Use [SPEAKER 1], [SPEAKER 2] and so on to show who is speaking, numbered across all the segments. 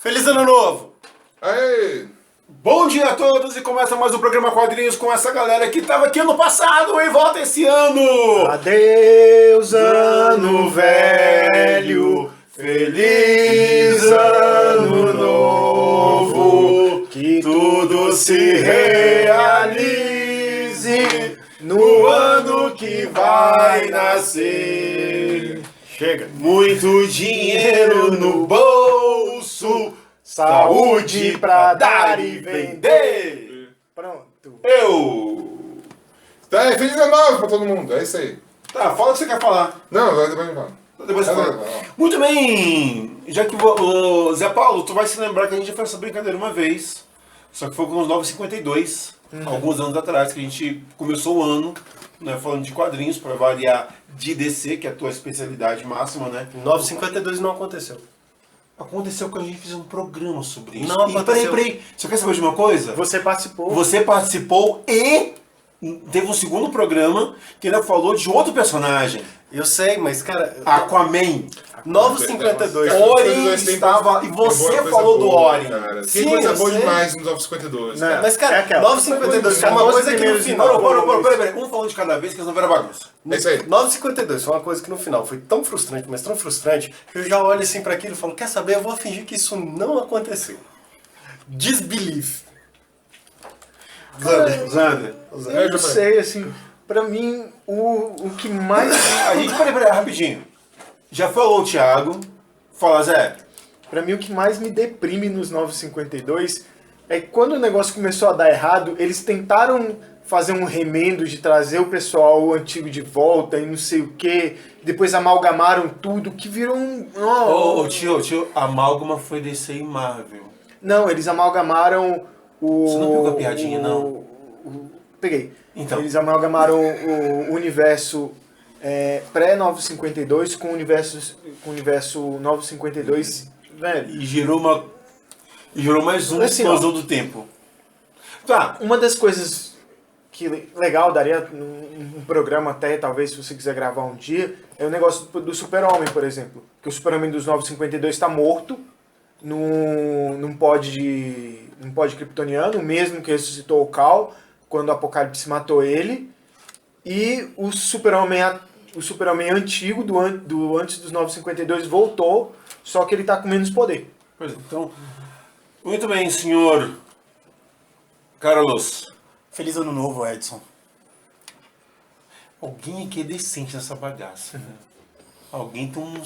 [SPEAKER 1] Feliz Ano Novo!
[SPEAKER 2] Aê!
[SPEAKER 3] Bom dia a todos e começa mais um programa Quadrinhos com essa galera que estava aqui ano passado e volta esse ano!
[SPEAKER 1] Adeus, ano velho! Feliz Ano Novo! Que tudo se realize no ano que vai nascer.
[SPEAKER 3] Chega!
[SPEAKER 1] Muito dinheiro no bolso, saúde pra dar e vender. Pronto.
[SPEAKER 2] Tá, feliz ano novo pra todo mundo, é isso aí.
[SPEAKER 3] Tá, fala o que você quer falar.
[SPEAKER 2] Não, depois me fala.
[SPEAKER 3] Depois você fala. Muito bem! Já que o Zé Paulo, tu vai se lembrar que a gente já fez essa brincadeira uma vez. Só que foi com os 952, alguns anos atrás, que a gente começou o ano, né, falando de quadrinhos, para variar de DC, que é a tua especialidade máxima, né?
[SPEAKER 1] 952 não aconteceu.
[SPEAKER 3] Aconteceu que a gente fez um programa sobre isso.
[SPEAKER 1] Não aconteceu.
[SPEAKER 3] Peraí. Você quer saber de uma coisa?
[SPEAKER 1] Você participou.
[SPEAKER 3] Você participou e teve um segundo programa que ainda falou de outro personagem.
[SPEAKER 1] Eu sei, mas cara...
[SPEAKER 3] Aquaman.
[SPEAKER 1] 952.
[SPEAKER 3] Orin estava... E você falou do Orin.
[SPEAKER 2] Tem coisa boa demais nos 952,
[SPEAKER 1] Não,
[SPEAKER 2] cara.
[SPEAKER 1] mas cara,
[SPEAKER 3] É aquela.
[SPEAKER 1] 952 foi uma coisa que no final...
[SPEAKER 3] Peraí. Um falando de cada vez que eles não viram bagunça.
[SPEAKER 2] É isso aí.
[SPEAKER 1] 952 foi uma coisa que no final foi tão frustrante, mas tão frustrante, que eu já olho assim pra aquilo e falo, quer saber, eu vou fingir que isso não aconteceu. Disbelief.
[SPEAKER 3] Zander.
[SPEAKER 4] Eu não sei, assim, pra mim, o que mais...
[SPEAKER 3] A gente, peraí, rapidinho. Já falou o Thiago. Fala, Zé.
[SPEAKER 4] Pra mim, o que mais me deprime nos 952 é que quando o negócio começou a dar errado, eles tentaram fazer um remendo de trazer o pessoal antigo de volta e não sei o que, depois amalgamaram tudo, que virou um...
[SPEAKER 3] Ô, tio, a amálgama foi DC e Marvel.
[SPEAKER 4] Não, eles amalgamaram o...
[SPEAKER 3] Você não pegou a piadinha, não?
[SPEAKER 4] Peguei.
[SPEAKER 3] Então.
[SPEAKER 4] Eles amalgamaram o universo pré-952 com o universo 952, velho.
[SPEAKER 3] E gerou mais uma
[SPEAKER 4] Assim,
[SPEAKER 3] explosão do tempo. Tá.
[SPEAKER 4] Uma das coisas que legal, daria um programa até, talvez, se você quiser gravar um dia, é o negócio do Super-Homem, por exemplo. Que o Super-Homem dos 952 está morto num pod kryptoniano, mesmo que ressuscitou o Kal, quando o Apocalipse matou ele. E o Super-Homem antigo, do antes dos 952, voltou, só que ele está com menos poder.
[SPEAKER 3] Pois é, então, muito bem, senhor Carlos.
[SPEAKER 5] Feliz Ano Novo, Edson.
[SPEAKER 3] Alguém aqui é decente nessa bagaça. Né? Alguém tem um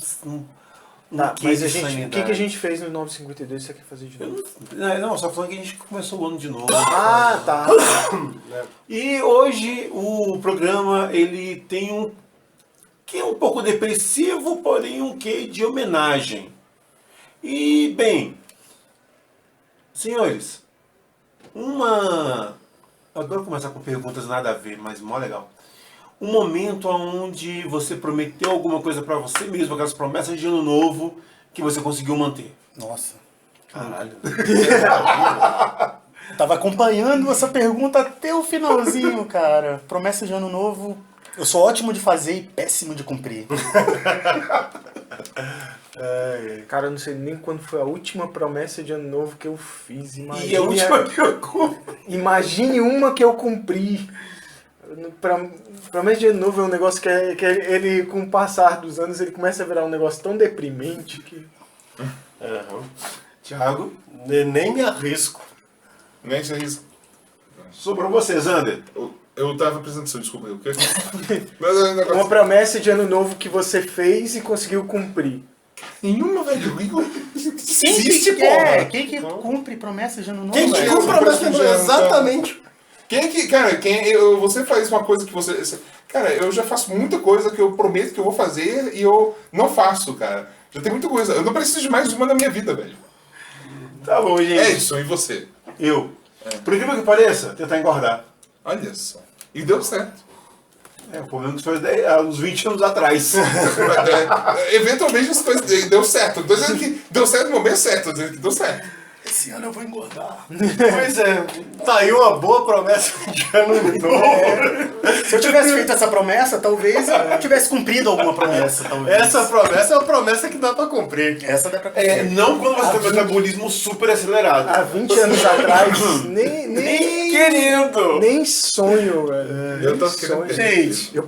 [SPEAKER 4] Tá,
[SPEAKER 3] quê
[SPEAKER 4] mas
[SPEAKER 3] de
[SPEAKER 4] o que
[SPEAKER 3] sanidade.
[SPEAKER 4] a gente fez no 952 você quer fazer de novo?
[SPEAKER 3] Não, só falando que a gente começou o ano de novo.
[SPEAKER 4] Ah, tá.
[SPEAKER 3] E hoje o programa ele tem um que é um pouco depressivo, porém um quê de homenagem. E, bem, senhores, eu adoro começar com perguntas nada a ver, mas mó legal. Um momento onde você prometeu alguma coisa pra você mesmo, aquelas promessas de ano novo que você conseguiu manter.
[SPEAKER 5] Nossa.
[SPEAKER 3] Caralho.
[SPEAKER 5] Tava acompanhando essa pergunta até o finalzinho, cara. Promessa de Ano Novo. Eu sou ótimo de fazer e péssimo de cumprir.
[SPEAKER 4] Cara, eu não sei nem quando foi a última promessa de ano novo que eu fiz.
[SPEAKER 3] E a última que eu
[SPEAKER 4] Imagine uma que eu cumpri. Promessa de ano novo é um negócio que ele, com o passar dos anos, ele começa a virar um negócio tão deprimente que...
[SPEAKER 3] Thiago,
[SPEAKER 1] Nem me arrisco.
[SPEAKER 2] Nem se arrisca.
[SPEAKER 3] sobrou você, Zander.
[SPEAKER 2] Eu tava prestando atenção, desculpa. O quê? Mas é um negócio...
[SPEAKER 4] Uma promessa de ano novo que você fez e conseguiu cumprir.
[SPEAKER 2] Nenhuma, velho.
[SPEAKER 5] Quem que cumpre promessa de Ano Novo?
[SPEAKER 1] Quem que
[SPEAKER 2] velho,
[SPEAKER 1] compra
[SPEAKER 2] essa
[SPEAKER 1] mais
[SPEAKER 2] promessa de ano,
[SPEAKER 1] exatamente.
[SPEAKER 2] Você faz uma coisa que você... Cara, eu já faço muita coisa que eu prometo que eu vou fazer e eu não faço, cara. Já tem muita coisa. Eu não preciso de mais uma na minha vida, velho.
[SPEAKER 3] Tá bom, gente.
[SPEAKER 2] É isso, e você?
[SPEAKER 3] Eu. Por incrível que pareça, tentar engordar.
[SPEAKER 2] Olha só. E deu certo.
[SPEAKER 3] O problema que foi há uns 20 anos atrás.
[SPEAKER 2] Eventualmente as coisas deu certo. Não tô dizendo que deu certo no momento certo, tô dizendo que deu certo.
[SPEAKER 5] Esse ano eu vou engordar.
[SPEAKER 3] Pois é.
[SPEAKER 1] Tá aí uma boa promessa de ano novo.
[SPEAKER 5] Se eu tivesse feito essa promessa, talvez eu tivesse cumprido alguma promessa, talvez.
[SPEAKER 1] Essa promessa é uma promessa que dá pra cumprir.
[SPEAKER 5] Essa dá pra cumprir.
[SPEAKER 3] Não quando você tem um metabolismo super acelerado.
[SPEAKER 4] Há 20 anos atrás, nem
[SPEAKER 3] Querendo!
[SPEAKER 4] nem sonho, velho.
[SPEAKER 2] Eu tô
[SPEAKER 4] Nem
[SPEAKER 2] querendo
[SPEAKER 4] sonho.
[SPEAKER 3] Gente,
[SPEAKER 4] Eu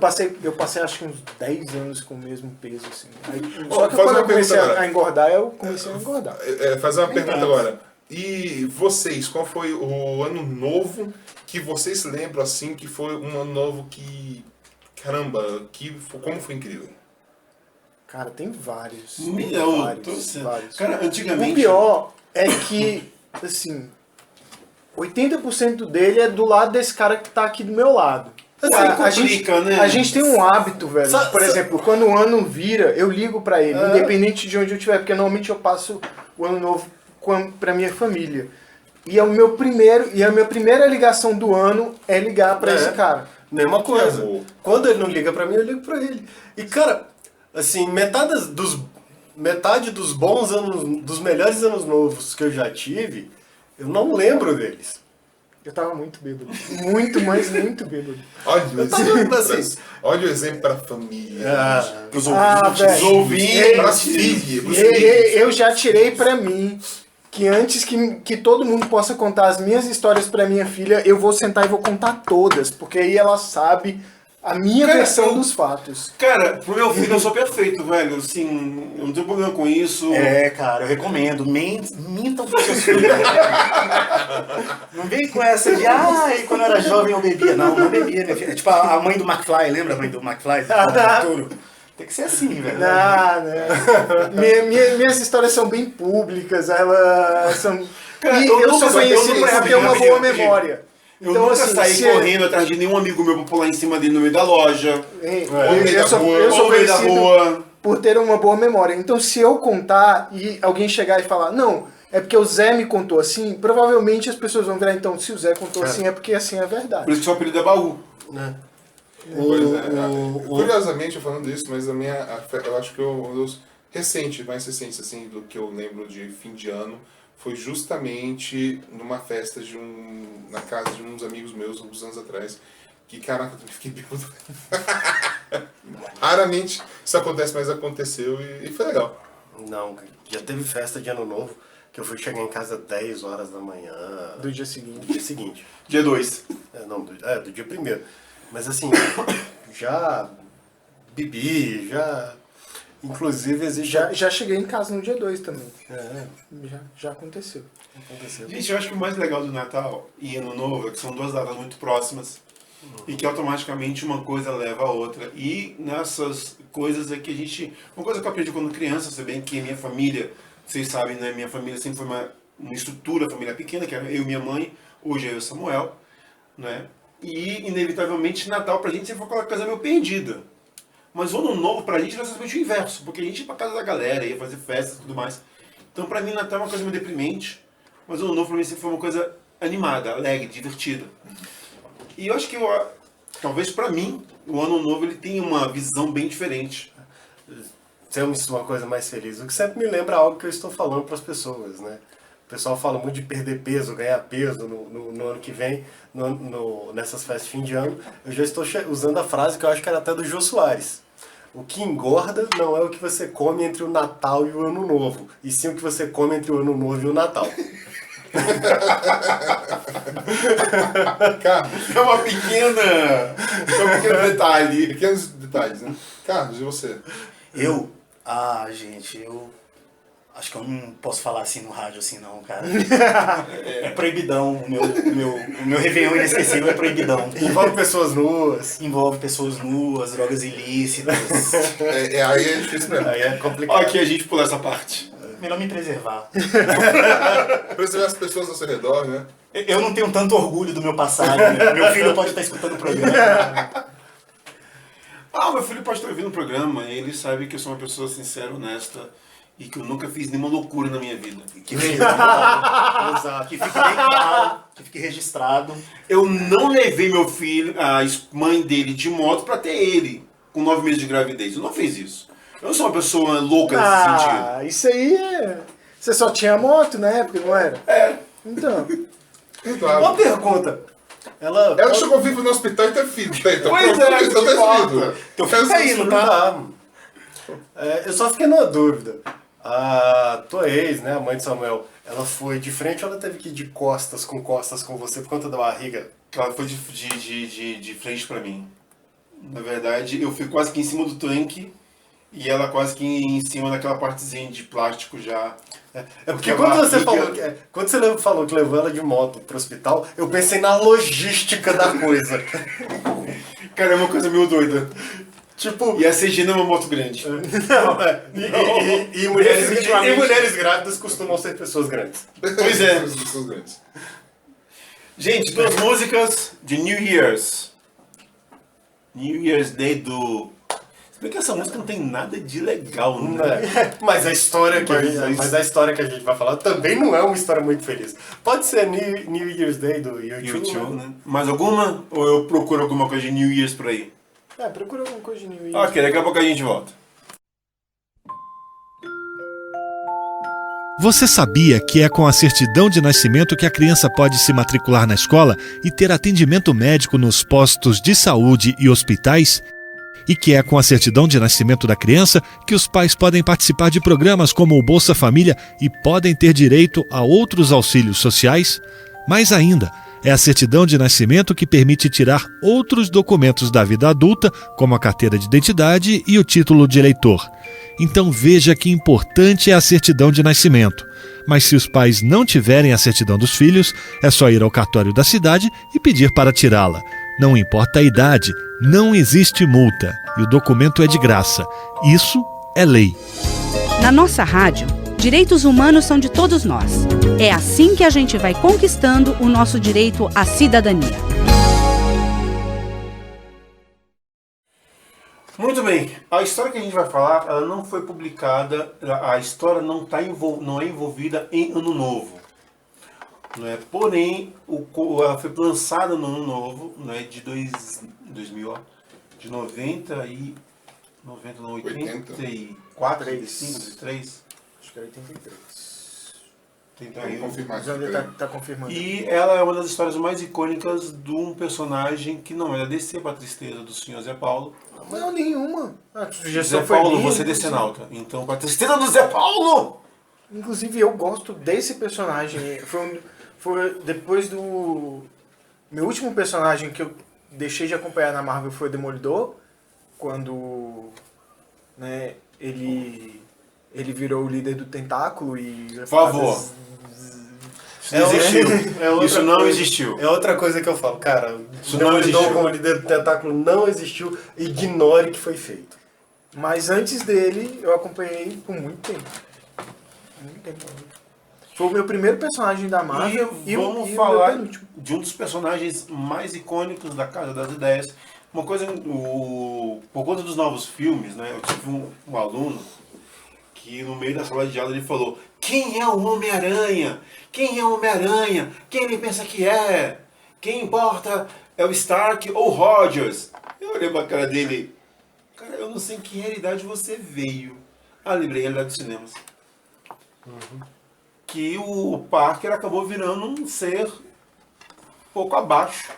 [SPEAKER 4] passei acho que uns 10 anos com o mesmo peso, assim. Aí,
[SPEAKER 2] Ó,
[SPEAKER 4] só que
[SPEAKER 2] faz
[SPEAKER 4] quando
[SPEAKER 2] uma
[SPEAKER 4] eu comecei
[SPEAKER 2] pergunta agora.
[SPEAKER 4] a engordar, eu comecei a engordar.
[SPEAKER 2] Fazer uma pergunta agora. E vocês, qual foi o ano novo que vocês lembram assim que foi um ano novo que, caramba, como foi incrível?
[SPEAKER 4] Cara, tem vários.
[SPEAKER 3] Um milhão.
[SPEAKER 4] Vários.
[SPEAKER 3] Cara,
[SPEAKER 4] O
[SPEAKER 3] antigamente.
[SPEAKER 4] pior é que, assim, 80% dele é do lado desse cara que tá aqui do meu lado.
[SPEAKER 3] Complica, né?
[SPEAKER 4] A gente tem um hábito, velho. Por
[SPEAKER 1] Sa-
[SPEAKER 4] exemplo, quando o ano vira, eu ligo pra ele, independente de onde eu estiver, porque normalmente eu passo o ano novo pra minha família. E é o meu primeiro, e a minha primeira ligação do ano é ligar pra esse cara.
[SPEAKER 1] Mesma coisa.
[SPEAKER 2] amor.
[SPEAKER 1] Quando ele não liga pra mim, eu ligo pra ele. E, cara, assim, metade dos bons anos, dos melhores anos novos que eu já tive, eu não lembro deles.
[SPEAKER 4] Eu tava muito bêbado. Muito, mas muito bêbado.
[SPEAKER 2] Olha o
[SPEAKER 1] tava,
[SPEAKER 2] exemplo,
[SPEAKER 1] assim,
[SPEAKER 2] olha o exemplo para a família.
[SPEAKER 3] Pros
[SPEAKER 4] velho.
[SPEAKER 3] ouvintes.
[SPEAKER 2] Para as filhas. pros
[SPEAKER 4] E
[SPEAKER 2] filhos.
[SPEAKER 4] eu já tirei pra mim que antes que todo mundo possa contar as minhas histórias pra minha filha, eu vou sentar e vou contar todas, porque aí ela sabe a minha
[SPEAKER 3] Cara,
[SPEAKER 4] versão
[SPEAKER 3] eu-
[SPEAKER 4] dos fatos.
[SPEAKER 3] Cara, pro meu filho eu sou perfeito, velho. Assim, eu não tenho problema com isso.
[SPEAKER 5] É, cara, eu recomendo. Mintam pros seus filhos. Não vem com essa de, ai, quando eu era jovem eu bebia. Não bebia, minha filha. É tipo a mãe do McFly, lembra a mãe do McFly? Do futuro? Tem que ser assim, velho.
[SPEAKER 4] Minhas histórias são bem públicas, elas são...
[SPEAKER 3] Cara,
[SPEAKER 4] e
[SPEAKER 3] eu
[SPEAKER 4] eu
[SPEAKER 3] nunca
[SPEAKER 4] sou
[SPEAKER 3] saí-
[SPEAKER 4] conhecido
[SPEAKER 3] eu nunca
[SPEAKER 4] por
[SPEAKER 3] saí
[SPEAKER 4] ter uma
[SPEAKER 3] na
[SPEAKER 4] boa
[SPEAKER 3] vida,
[SPEAKER 4] memória.
[SPEAKER 3] Eu
[SPEAKER 4] Então,
[SPEAKER 3] nunca
[SPEAKER 4] assim,
[SPEAKER 3] saí
[SPEAKER 4] se-
[SPEAKER 3] correndo atrás de nenhum amigo meu pra pular em cima dele no meio da loja.
[SPEAKER 4] Eu
[SPEAKER 3] Ou no meio da
[SPEAKER 4] sou,
[SPEAKER 3] rua,
[SPEAKER 4] eu sou
[SPEAKER 3] ou no meio da
[SPEAKER 4] conhecido
[SPEAKER 3] rua.
[SPEAKER 4] por ter uma boa memória. Então, se eu contar e alguém chegar e falar, não, é porque o Zé me contou assim, provavelmente as pessoas vão virar, então, se o Zé contou assim, é porque assim é verdade.
[SPEAKER 3] Por isso que seu apelido é baú.
[SPEAKER 1] Né?
[SPEAKER 2] Pois é. Curiosamente, falando isso, mas eu acho que um dos mais recentes, assim, do que eu lembro de fim de ano, foi justamente numa festa na casa de uns amigos meus, uns anos atrás, que, caraca, eu fiquei bêbado. Raramente isso acontece, mas aconteceu e foi legal.
[SPEAKER 1] Não, já teve festa de ano novo que eu fui chegar em casa 10 horas da manhã
[SPEAKER 4] Do dia seguinte.
[SPEAKER 1] do dia seguinte.
[SPEAKER 3] Dia 2.
[SPEAKER 1] Do dia primeiro. Mas assim, já bebi, já... Inclusive existe...
[SPEAKER 4] Já cheguei em casa no dia 2 também. Já aconteceu.
[SPEAKER 1] aconteceu.
[SPEAKER 3] Gente, eu acho que o mais legal do Natal e Ano Novo é que são duas datas muito próximas e que automaticamente uma coisa leva a outra. E nessas coisas é que a gente... Uma coisa que eu aprendi quando criança, se bem que minha família, vocês sabem, né? Minha família sempre foi uma estrutura, família pequena, que era eu e minha mãe, hoje é eu e o Samuel, né? E, inevitavelmente, Natal pra gente sempre foi aquela coisa meio perdida. Mas o Ano Novo pra gente era simplesmente o inverso, porque a gente ia pra casa da galera, ia fazer festas e tudo mais. Então pra mim Natal é uma coisa meio deprimente, mas o Ano Novo pra mim sempre foi uma coisa animada, alegre, divertida. E eu acho que, talvez pra mim, o Ano Novo ele tem uma visão bem diferente.
[SPEAKER 1] Ser uma coisa mais feliz, o que sempre me lembra algo que eu estou falando para as pessoas, né? O pessoal fala muito de perder peso, ganhar peso no ano que vem, nessas festas de fim de ano. Eu já estou usando a frase que eu acho que era até do Jô Soares. O que engorda não é o que você come entre o Natal e o Ano Novo, e sim o que você come entre o Ano Novo e o Natal.
[SPEAKER 2] Carlos,
[SPEAKER 3] É um pequeno detalhe.
[SPEAKER 2] pequenos detalhes, né? Carlos, e você?
[SPEAKER 5] Gente, eu acho que eu não posso falar assim no rádio assim não, cara. É proibidão, o meu Réveillon inesquecível é proibidão.
[SPEAKER 1] Envolve pessoas nuas.
[SPEAKER 5] Envolve pessoas nuas, drogas ilícitas.
[SPEAKER 2] Aí é difícil mesmo.
[SPEAKER 1] Aí é complicado.
[SPEAKER 3] Aqui a gente pula essa parte.
[SPEAKER 5] Melhor me preservar.
[SPEAKER 2] Preservar as pessoas ao seu redor, né?
[SPEAKER 5] Eu não tenho tanto orgulho do meu passado, né? Meu filho pode estar escutando o programa.
[SPEAKER 3] Meu filho pode estar ouvindo o programa e ele sabe que eu sou uma pessoa sincera, honesta e que eu nunca fiz nenhuma loucura na minha vida.
[SPEAKER 5] Que fique claro,
[SPEAKER 1] Exato.
[SPEAKER 5] que fique bem claro, que fique registrado.
[SPEAKER 3] Eu não levei meu filho, a mãe dele, de moto pra ter ele com 9 meses de gravidez. Eu não fiz isso. Eu não sou uma pessoa louca nesse sentido.
[SPEAKER 4] Isso aí é... Você só tinha moto na época, não era? Então.
[SPEAKER 2] Claro.
[SPEAKER 1] Uma pergunta.
[SPEAKER 2] Ela chegou viva no hospital e teve filho. Então,
[SPEAKER 3] Pois é,
[SPEAKER 2] então
[SPEAKER 3] que importa.
[SPEAKER 2] filho.
[SPEAKER 3] Teu filho tá aí, não tá?
[SPEAKER 1] Eu só fiquei numa dúvida. A tua ex, né, a mãe de Samuel, ela foi de frente ou ela teve que ir de costas com você por conta da barriga?
[SPEAKER 3] Ela foi de frente pra mim. Na verdade, eu fui quase que em cima do tanque e ela quase que em cima daquela partezinha de plástico já.
[SPEAKER 1] É porque quando você falou que levou ela de moto pro hospital, eu pensei na logística da coisa.
[SPEAKER 3] Cara, é uma coisa meio doida.
[SPEAKER 1] Tipo...
[SPEAKER 3] E a CG não é uma moto grande.
[SPEAKER 1] E mulheres grávidas costumam ser pessoas grandes.
[SPEAKER 3] Pois é.
[SPEAKER 2] Pessoas grandes.
[SPEAKER 3] Gente, 2 músicas de New Year's. New Year's Day do... Se bem que essa música não tem nada de legal, né?
[SPEAKER 1] Mas a história que a história que a gente vai falar também não é uma história muito feliz. Pode ser New Year's Day do YouTube,
[SPEAKER 3] né? Mais alguma? Ou eu procuro alguma coisa de New Year's por aí?
[SPEAKER 4] Procura alguma coisa de New Year's.
[SPEAKER 3] Ok, daqui a pouco a gente volta.
[SPEAKER 6] Você sabia que é com a certidão de nascimento que a criança pode se matricular na escola e ter atendimento médico nos postos de saúde e hospitais? E que é com a certidão de nascimento da criança que os pais podem participar de programas como o Bolsa Família e podem ter direito a outros auxílios sociais? Mais ainda, é a certidão de nascimento que permite tirar outros documentos da vida adulta, como a carteira de identidade e o título de eleitor. Então veja que importante é a certidão de nascimento. Mas se os pais não tiverem a certidão dos filhos, é só ir ao cartório da cidade e pedir para tirá-la. Não importa a idade, não existe multa e o documento é de graça. Isso é lei.
[SPEAKER 7] Na nossa rádio, direitos humanos são de todos nós. É assim que a gente vai conquistando o nosso direito à cidadania.
[SPEAKER 3] Muito bem, a história que a gente vai falar, ela não foi publicada, a história não é envolvida em Ano Novo. Não é? Porém, ela foi lançada no Ano Novo, não é? De 2000, ó, de 84, 85, 83.
[SPEAKER 4] Acho que é 83.
[SPEAKER 2] Vamos confirmar isso.
[SPEAKER 4] Tá confirmando.
[SPEAKER 3] E ela é uma das histórias mais icônicas de um personagem que não é da DC para a tristeza do senhor Zé Paulo.
[SPEAKER 4] Não, nenhuma.
[SPEAKER 3] Zé Paulo, você é decenalta. Então, para a tristeza do Zé Paulo!
[SPEAKER 4] Inclusive, eu gosto desse personagem. Foi depois do... Meu último personagem que eu deixei de acompanhar na Marvel foi o Demolidor. Quando, né, ele virou o líder do Tentáculo e...
[SPEAKER 3] Por favor. Isso não existiu.
[SPEAKER 1] É outra coisa que eu falo, cara.
[SPEAKER 3] Isso não existiu.
[SPEAKER 1] Como líder do Tentáculo não existiu. Ignore que foi feito.
[SPEAKER 4] Mas antes dele, eu acompanhei por muito tempo. Muito tempo. Foi o meu primeiro personagem da Marvel
[SPEAKER 3] e vamos falar de um dos personagens mais icônicos da Casa das Ideias. Uma coisa, por conta dos novos filmes, né, eu tive um aluno que no meio da sala de aula ele falou: quem é o Homem-Aranha? Quem é o Homem-Aranha? Quem ele pensa que é? Quem importa é o Stark ou Rogers? Eu olhei pra cara dele: cara, eu não sei em que realidade você veio. Lembrei, realidade dos cinemas. Que o Parker acabou virando um ser pouco abaixo.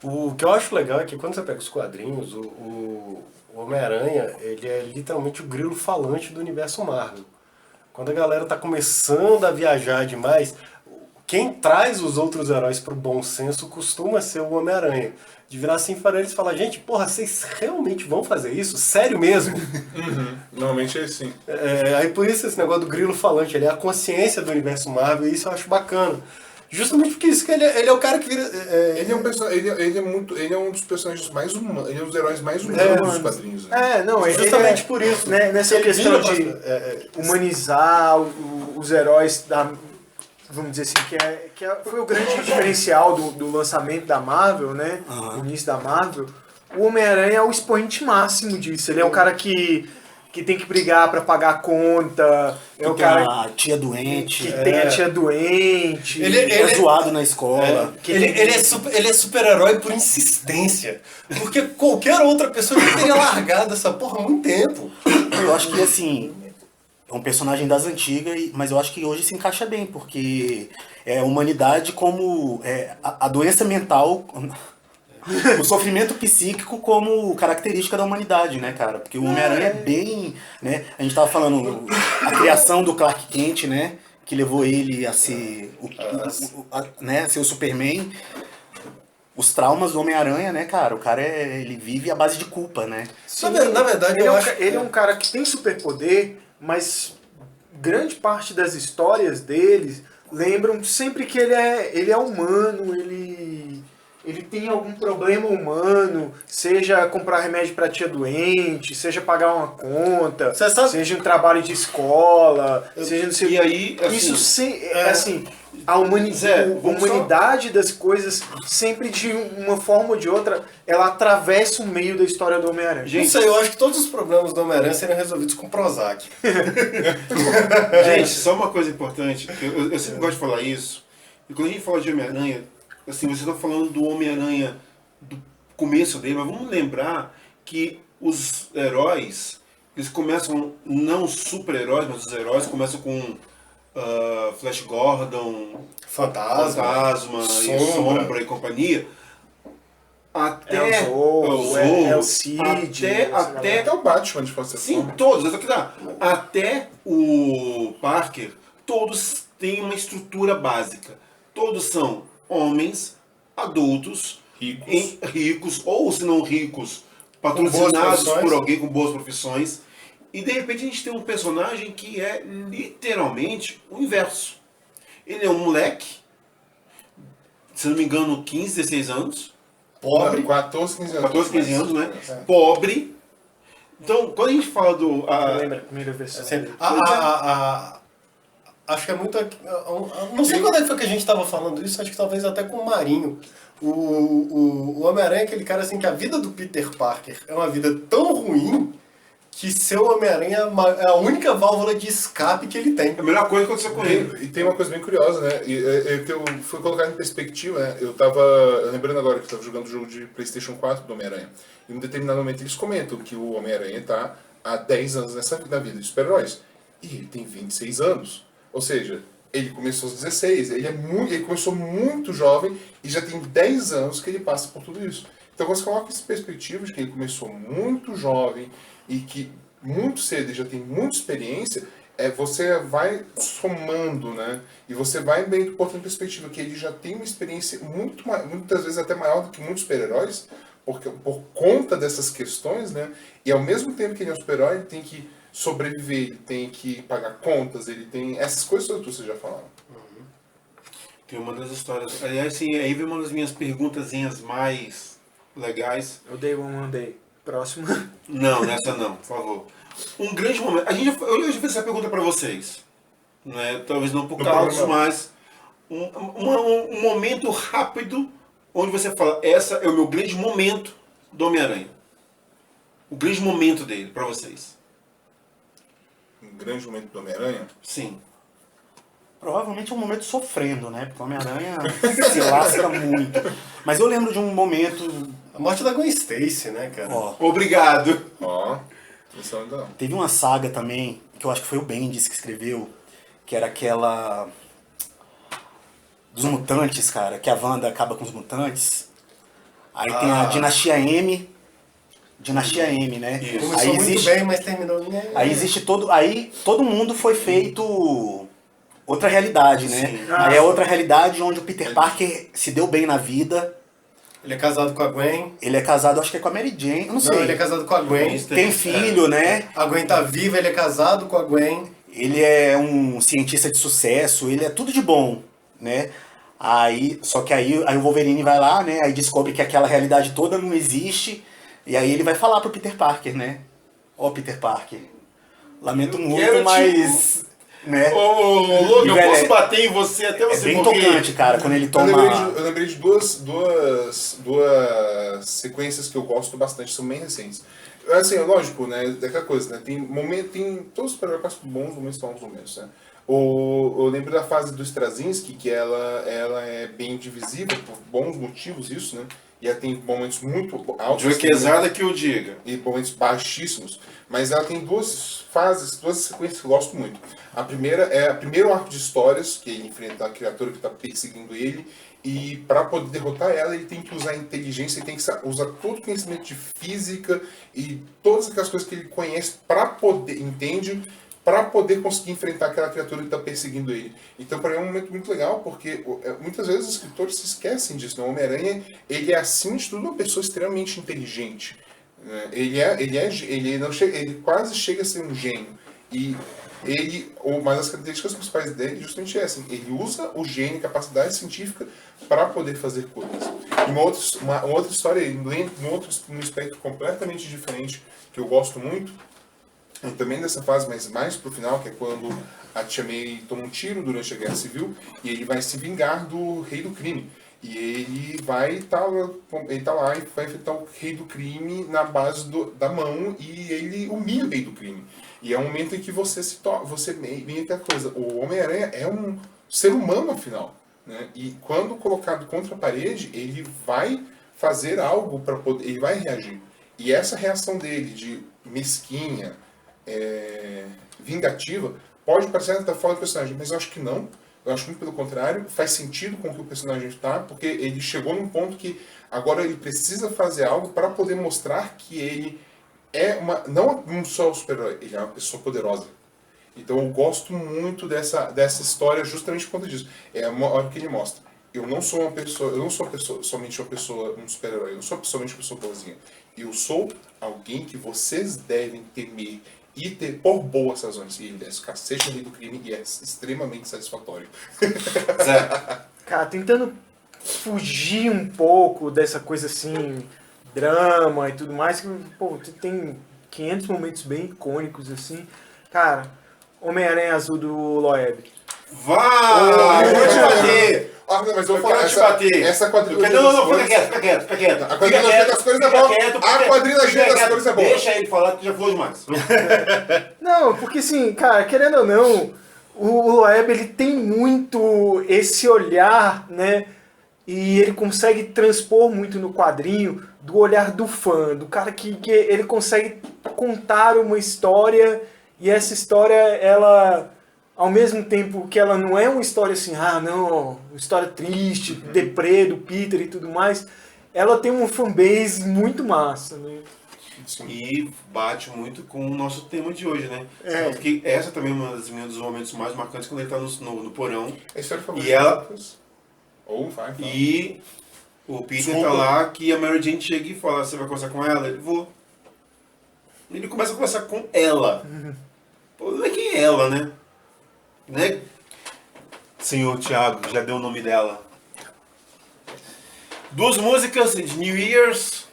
[SPEAKER 1] O que eu acho legal é que quando você pega os quadrinhos, o Homem-Aranha, ele é literalmente o grilo falante do universo Marvel. Quando a galera tá começando a viajar demais, quem traz os outros heróis pro bom senso costuma ser o Homem-Aranha. De virar assim para eles e falar: gente, porra, vocês realmente vão fazer isso? Sério mesmo?
[SPEAKER 2] Normalmente é assim.
[SPEAKER 1] Aí por isso esse negócio do grilo falante, ele é a consciência do universo Marvel, e isso eu acho bacana. Justamente porque isso que ele é o cara que vira...
[SPEAKER 2] Ele é um dos personagens mais humanos, ele é um dos heróis mais humanos dos quadrinhos. Né?
[SPEAKER 1] Justamente por isso.
[SPEAKER 4] Né, nessa questão de humanizar os heróis da... Vamos dizer assim, que foi o grande diferencial do lançamento da Marvel, né? O início da Marvel. O Homem-Aranha é o expoente máximo disso. Ele é um cara que tem que brigar pra pagar a conta. É o cara
[SPEAKER 5] a tia doente.
[SPEAKER 4] Que tem a tia doente.
[SPEAKER 5] Ele é zoado na escola.
[SPEAKER 1] Ele é super-herói por insistência. Porque qualquer outra pessoa já teria largado essa porra há muito tempo.
[SPEAKER 5] Eu acho que, assim, um personagem das antigas, mas eu acho que hoje se encaixa bem, porque é a humanidade como a doença mental, o sofrimento psíquico como característica da humanidade, né, cara? Porque o Homem-Aranha é bem, né? A gente tava falando a criação do Clark Kent, né? Que levou ele a ser né, ser o Superman. Os traumas do Homem-Aranha, né, cara? O cara ele vive à base de culpa, né?
[SPEAKER 1] Sim, na verdade,
[SPEAKER 4] ele é um cara que tem superpoder, mas grande parte das histórias dele lembram sempre que ele é humano, ele tem algum problema humano, seja comprar remédio pra tia doente, seja pagar uma conta, seja um trabalho de escola, seja não sei.
[SPEAKER 3] E aí, assim,
[SPEAKER 4] isso assim, a humanidade das coisas sempre de uma forma ou de outra, ela atravessa o meio da história do Homem-Aranha.
[SPEAKER 1] Gente, isso aí, eu acho que todos os problemas do Homem-Aranha seriam resolvidos com Prozac.
[SPEAKER 3] Gente, só uma coisa importante, eu sempre gosto de falar isso, e quando a gente fala de Homem-Aranha, assim, vocês estão falando do Homem-Aranha do começo dele, mas vamos lembrar que os heróis, eles começam, não super-heróis, mas os heróis começam com Flash Gordon, Fantasma e Sombra e companhia, até
[SPEAKER 4] o Cid,
[SPEAKER 2] até o Batman de fazer.
[SPEAKER 3] Sim, todos, até o Parker, todos têm uma estrutura básica. Todos são homens, adultos, ricos ou se não ricos, patrocinados por alguém com boas profissões. E de repente a gente tem um personagem que é literalmente o inverso. Ele é um moleque, se não me engano, 15, 16 anos.
[SPEAKER 2] Pobre. 14, 15 anos.
[SPEAKER 3] 14, 15 anos, né? É. Pobre. Então, quando a gente fala do...
[SPEAKER 4] Lembra a primeira versão?
[SPEAKER 1] Acho que é muito... Não sei quando é que foi que a gente estava falando isso, acho que talvez até com o Marinho. O Homem-Aranha é aquele cara assim que a vida do Peter Parker é uma vida tão ruim que seu Homem-Aranha é a única válvula de escape que ele tem.
[SPEAKER 3] É a melhor coisa que aconteceu com ele.
[SPEAKER 2] E tem uma coisa bem curiosa, né? Que eu fui colocar em perspectiva, né? Eu lembrando agora que eu estava jogando o jogo de PlayStation 4 do Homem-Aranha. E em um determinado momento eles comentam que o Homem-Aranha está há 10 anos na vida de super-heróis. E ele tem 26 anos. Ou seja, ele começou aos 16, ele começou muito jovem e já tem 10 anos que ele passa por tudo isso. Então, quando você coloca essa perspectiva de que ele começou muito jovem e que muito cedo ele já tem muita experiência, você vai somando, né? E você vai bem botando em perspectiva que ele já tem uma experiência muitas vezes até maior do que muitos super-heróis, por conta dessas questões, né? E ao mesmo tempo que ele é um super-herói, ele tem que sobreviver, ele tem que pagar contas, ele tem essas coisas todas que vocês já falaram.
[SPEAKER 3] Tem uma das histórias. Aliás, assim, aí vem uma das minhas perguntazinhas mais legais.
[SPEAKER 4] Eu dei uma, mandei. Próximo.
[SPEAKER 3] Não, nessa não, por favor. Um grande momento. Eu já fiz essa pergunta para vocês. Né? Talvez não por causa, mas um momento rápido onde você fala, essa é o meu grande momento do Homem-Aranha. O grande momento dele, para vocês.
[SPEAKER 2] Um grande momento do Homem-Aranha?
[SPEAKER 3] Sim.
[SPEAKER 5] Provavelmente é um momento sofrendo, né? Porque o Homem-Aranha se lasca muito. Mas eu lembro de um momento...
[SPEAKER 1] A morte da Gwen Stacy, né, cara?
[SPEAKER 3] Obrigado.
[SPEAKER 2] Isso ainda não.
[SPEAKER 5] Teve uma saga também, que eu acho que foi o Bendis que escreveu, que era aquela... dos mutantes, cara. Que a Wanda acaba com os mutantes. Aí tem a Dinastia M. Dinastia M, né?
[SPEAKER 3] Isso.
[SPEAKER 1] Começou muito bem, mas terminou...
[SPEAKER 5] Aí existe todo... Aí todo mundo foi feito... outra realidade, né?
[SPEAKER 3] Sim.
[SPEAKER 5] Aí é outra realidade onde o Peter Parker se deu bem na vida.
[SPEAKER 1] Ele é casado com a Gwen.
[SPEAKER 5] Ele é casado, acho que é com a Mary Jane, eu não sei.
[SPEAKER 1] Não, ele é casado com a Gwen.
[SPEAKER 5] Tem filho, né?
[SPEAKER 1] A Gwen tá viva, ele é casado com a Gwen.
[SPEAKER 5] Ele é um cientista de sucesso, ele é tudo de bom, né? Só que aí o Wolverine vai lá, né? Aí descobre que aquela realidade toda não existe. E aí ele vai falar pro Peter Parker, né? Peter Parker, lamento muito, mas... Né?
[SPEAKER 3] Logan, eu posso bater em você até você
[SPEAKER 5] bem
[SPEAKER 3] morrer.
[SPEAKER 5] tocante, cara, quando ele toma...
[SPEAKER 2] Eu lembrei de duas sequências que eu gosto bastante, são bem recentes. Assim, é lógico, né? Daquela coisa, né? Tem todos os super-heróis passam bons momentos e maus momentos, né? Eu lembro da fase do Straczynski, que ela é bem divisível, por bons motivos, isso, né? e ela tem momentos muito altos.
[SPEAKER 3] Joequezada que o diga.
[SPEAKER 2] E momentos baixíssimos, mas ela tem duas fases, duas sequências que eu gosto muito. A primeira é o primeiro arco de histórias, que ele enfrenta a criatura que está perseguindo ele, e para poder derrotar ela, ele tem que usar inteligência, ele tem que usar todo o conhecimento de física e todas aquelas coisas que ele conhece para poder, para poder conseguir enfrentar aquela criatura que está perseguindo ele. Então, para mim, é um momento muito legal, porque muitas vezes os escritores se esquecem disso. O Homem-Aranha, ele é, acima de tudo, uma pessoa extremamente inteligente. Ele quase chega a ser um gênio. Mas as características principais dele justamente é assim, ele usa o gênio, capacidade científica para poder fazer coisas. E uma outra história, num aspecto completamente diferente, que eu gosto muito, e também dessa fase, mas mais pro final, que é quando a Tia May toma um tiro durante a Guerra Civil, e ele vai se vingar do Rei do Crime. E ele tá lá e vai enfrentar o Rei do Crime na base da mão, e ele humilha o Rei do Crime. E é um momento em que você vem aquela coisa, o Homem-Aranha é um ser humano, afinal. Né? E quando colocado contra a parede, ele vai fazer algo para poder, ele vai reagir. E essa reação dele de mesquinha, vingativa, pode parecer até fora do personagem, mas eu acho que não. Eu acho muito pelo contrário, faz sentido com o que o personagem está, porque ele chegou num ponto que agora ele precisa fazer algo para poder mostrar que ele é não só um super-herói, ele é uma pessoa poderosa. Então eu gosto muito dessa história justamente por conta disso. É uma hora que ele mostra. Eu não sou somente um super-herói, eu não sou somente uma pessoa boazinha. Eu sou alguém que vocês devem temer e ter por boas razões. E ele desce o cacete no Rei do Crime e é extremamente satisfatório.
[SPEAKER 4] Cara, tentando fugir um pouco dessa coisa assim, drama e tudo mais, que, pô, tem 500 momentos bem icônicos assim. Cara, Homem-Aranha Azul do Loeb.
[SPEAKER 3] Vai! Eu vou te bater!
[SPEAKER 2] Mas eu vou
[SPEAKER 3] quero te bater.
[SPEAKER 2] Essa quadrilha.
[SPEAKER 3] Não, fica quieto.
[SPEAKER 2] A quadrilha das cores é bom. A quadrilha das cores é bom.
[SPEAKER 3] Deixa ele falar que já falou demais.
[SPEAKER 4] Não, porque assim, cara, querendo ou não, o Loeb, ele tem muito esse olhar, né? E ele consegue transpor muito no quadrinho do olhar do fã, do cara que ele consegue contar uma história, e essa história, ela, ao mesmo tempo que ela não é uma história assim, uma história triste, deprê do Peter e tudo mais, ela tem uma fanbase muito massa, né?
[SPEAKER 3] E bate muito com o nosso tema de hoje, né? Porque essa também é uma dos momentos mais marcantes, quando ele tá no porão.
[SPEAKER 2] É a história favorita.
[SPEAKER 3] E ela...
[SPEAKER 2] vai.
[SPEAKER 3] E o Peter tá lá, que a Mary Jane chega e fala, você vai conversar com ela? Ele, vou. Ele começa a conversar com ela. Pô, não é quem é ela, né? Senhor Thiago, já deu o nome dela. 2 músicas de New Year's.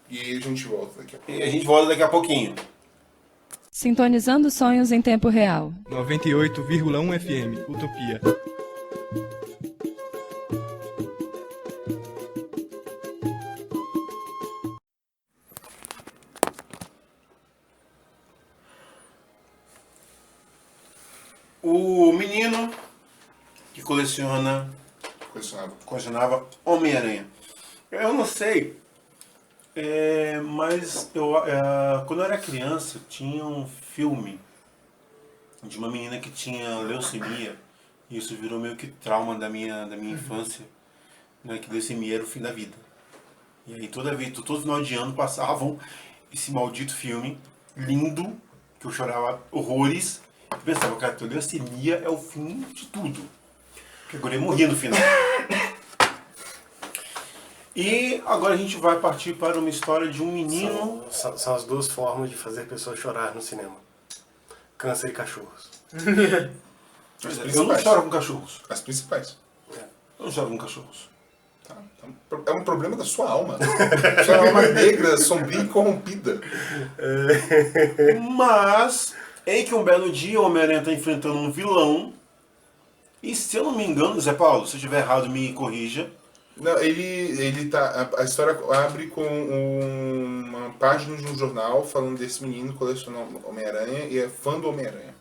[SPEAKER 2] E a gente volta daqui a pouco.
[SPEAKER 3] E a gente volta daqui a pouquinho.
[SPEAKER 8] Sintonizando sonhos em tempo real.
[SPEAKER 9] 98,1 FM, Utopia.
[SPEAKER 3] O menino que colecionava Homem-Aranha. Eu não sei, mas quando eu era criança, tinha um filme de uma menina que tinha leucemia, e isso virou meio que trauma da minha infância, né, que leucemia era o fim da vida. E aí todo final de ano passavam esse maldito filme, lindo, que eu chorava horrores. Eu pensava, cara, a leucemia é o fim de tudo. Porque a guria morria no final. E agora a gente vai partir para uma história de um menino...
[SPEAKER 1] São as 2 formas de fazer pessoas chorar no cinema. Câncer e cachorros.
[SPEAKER 3] Eu não choro com cachorros.
[SPEAKER 2] As principais.
[SPEAKER 3] Eu não choro com cachorros.
[SPEAKER 2] Tá. É um problema da sua alma. Sua alma negra, sombria e corrompida.
[SPEAKER 3] Mas... é que um belo dia o Homem-Aranha está enfrentando um vilão. E se eu não me engano, Zé Paulo, se eu estiver errado, me corrija.
[SPEAKER 2] Não, ele tá. A história abre com uma página de um jornal falando desse menino que coleciona Homem-Aranha e é fã do Homem-Aranha.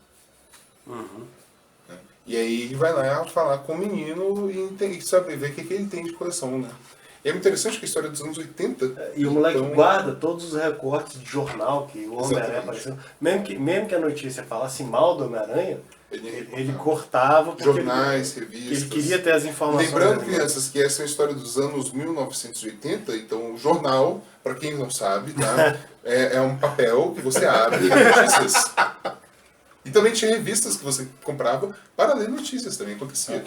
[SPEAKER 2] E aí ele vai lá falar com o menino e saber ver o que ele tem de coleção, né? E é muito interessante que a história é dos anos 80.
[SPEAKER 1] E o moleque
[SPEAKER 2] então,
[SPEAKER 1] guarda todos os recortes de jornal que o Homem-Aranha
[SPEAKER 2] Exatamente.
[SPEAKER 1] apareceu. Mesmo que a notícia falasse mal do Homem-Aranha, ele cortava porque
[SPEAKER 2] jornais,
[SPEAKER 1] ele
[SPEAKER 2] revistas.
[SPEAKER 1] queria ter as informações.
[SPEAKER 2] Lembrando,
[SPEAKER 1] ali.
[SPEAKER 2] crianças, que essa é a história dos anos 1980, então o jornal, para quem não sabe, tá? é um papel que você abre e lê notícias. E também tinha revistas que você comprava para ler notícias, também acontecia.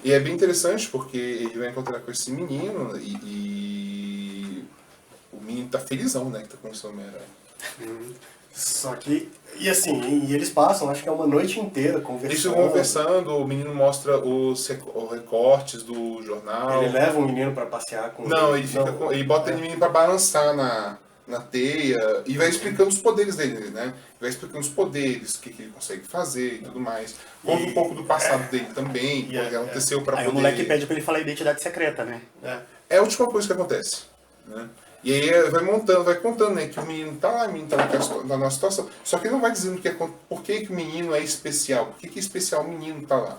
[SPEAKER 2] E é bem interessante porque ele vai encontrar com esse menino e o menino tá felizão, né, que tá conhecendo o Homem-Aranha.
[SPEAKER 1] Só que, e assim, e eles passam, acho que é uma noite inteira conversando.
[SPEAKER 2] Eles ficam conversando, o menino mostra os recortes do jornal.
[SPEAKER 1] Ele leva o menino pra passear com
[SPEAKER 2] Não, ele fica ele bota o menino pra balançar na teia e vai explicando os poderes dele, né? Vai explicando os poderes, o que ele consegue fazer e tudo mais. Conta um pouco do passado dele também, o que aconteceu pra
[SPEAKER 5] Aí
[SPEAKER 2] poder...
[SPEAKER 5] o moleque pede pra ele falar a identidade secreta, né?
[SPEAKER 2] É a última coisa que acontece, né? E aí vai contando, né, que o menino tá lá, na nossa situação, só que ele não vai dizendo por que o menino é especial, por que é especial o menino tá lá.